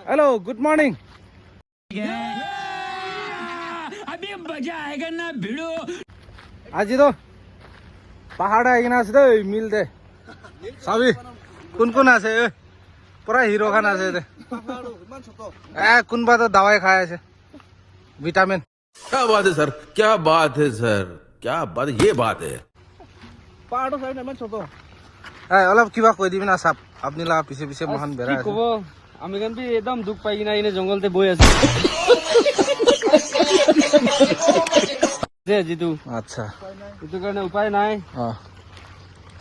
hello good morning अभी मजा आएगा ना भिड़ो আজি তো পাহাড়ে আইকিনা আছে দেই মিল দে চাবি কোন কোন আছে পুরা হিরো খান আছে দে কোনবা তো দাৱাই খাই আছে ভিটামিন क्या बात है सर क्या बात है सर क्या बात ये बात है পাহাড়টো চাই না ইমান ছোট অলপ কিবা কৈ দিবি না চাপ আপুনি লা পিছে পিছে মহান বেৰা কি আছে কব আমি কান বি একদম দুখ পাই কিনা এনে জঙ্গলতে বই আছে যে জিতু আচ্ছা এটো কাৰণে উপায় নাই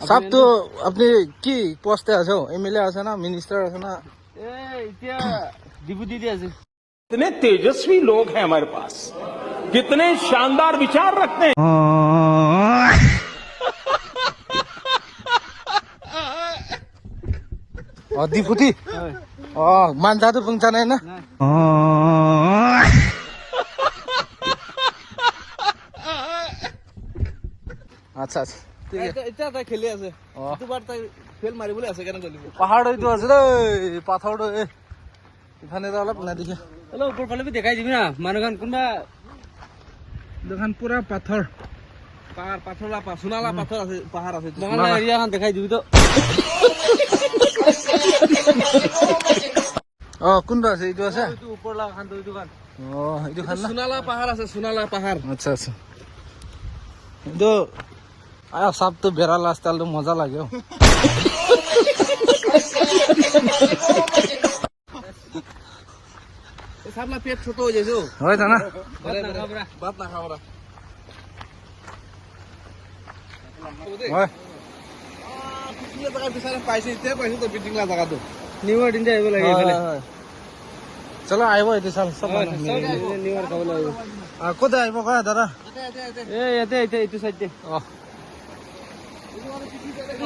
চাপ তো আপনি কি পোস্টে আছে এমএলএ আছে না মিনিস্টার আছে না এ এতিয়া ডিপুটি দি আছে कितने तेजस्वी लोग हैं हमारे पास कितने शानदार विचार रखते हैं ডিপুটি মানজাটো পঞ্চা নাই না আচ্ছা আচ্ছা ঠিক আছে এতিয়া তাই খেলি আছে দুবাৰ তাই ফেল মাৰিবলৈ আছে কেনে গলিব পাহাড় এইটো আছে দেই পাথৰটো ইফালে অলপ না দেখে হেল্ল' ওপৰ ফালে দেখাই দিবি না মানুহখন কোনবা দোকান পুৰা পাথৰ পাহাৰ পাথৰলা সোণালা পাথৰ আছে পাহাৰ আছে মঙলা এৰিয়াখন দেখাই দিবি তো কোনটো আছে এইটো আছে এইটো ওপৰলা খান তো এইটো খান এইটো খান না সোণালা পাহাৰ আছে সোণালা পাহাৰ আচ্ছা আচ্ছা কিন্তু সাপ তো বেড়া লাস্তাল মজা লাগে সাপলা পেট ছোট হয়ে যাইছো হয় না ভাত না খাবরা হয় পিছলে জায়গা বিচাৰে পাইছে এতিয়া পাইছে তো বিল্ডিংলা জায়গাটো নিউয়ার দিন যাইব লাগে এফালে চলো আহিব এইটো চাল সব নিউয়ার খাব লাগিব ক'ত আহিব কয় দাদা এ ইয়াতে এইটো সাইডে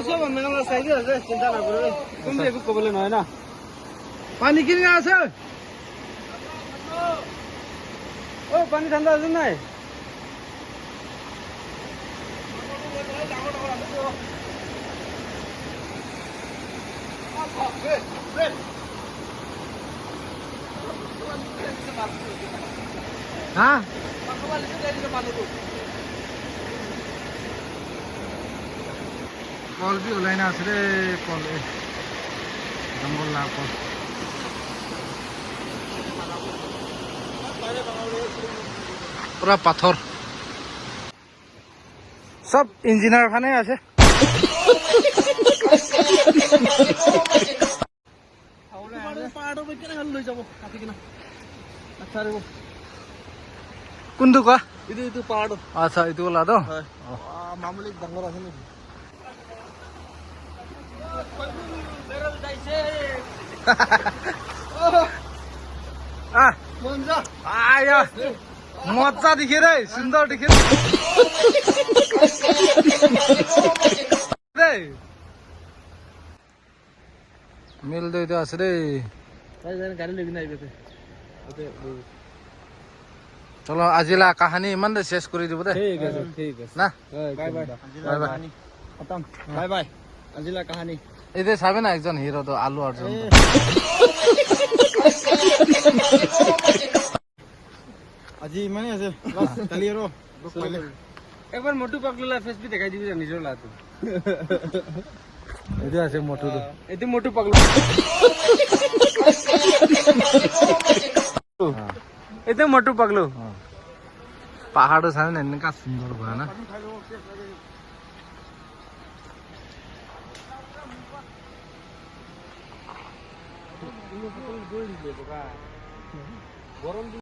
সব মেঘালয় সাইডে আছে চিন্তা নকৰিবি তুমি একো ক'বলৈ নহয় না পানী কিনি আছে পানী ঠাণ্ডা আছে নাই হা কল বি ওলাই না আছে রে কল জঙ্গল না কল পুরা পাথর সব ইঞ্জিনিয়ার খানে আছে কোনটো কোৱা এইটো পাহাৰটো আচ্ছা এইটো ওলা তো মামুলি ডাঙৰ আছে নেকি মজা দেখে রে সুন্দর দেখে মিল দইতো আছে রে গাড়ী লৈ কিনে আহিব চলো আজিলা কাহানি ইমান শেষ কৰি দিব দে ঠিক আছে ঠিক আছে না বাই বাই বাই বাই খতম বাই বাই আজিলা কাহানি এই যে চাবে না একজন হিরো তো আলু অর্জুন আজি ইমানেই আছে কালি আৰু একবাৰ মোটু পাকলুলা ফেচবুক দেখাই দিবি নিজৰ লাটো এইটো আছে মটুটো এইটো মোটু পাকলু এইটো মোটু পাকলু পাহাড়ো চাবে না এনেকা সুন্দর হয় না গরম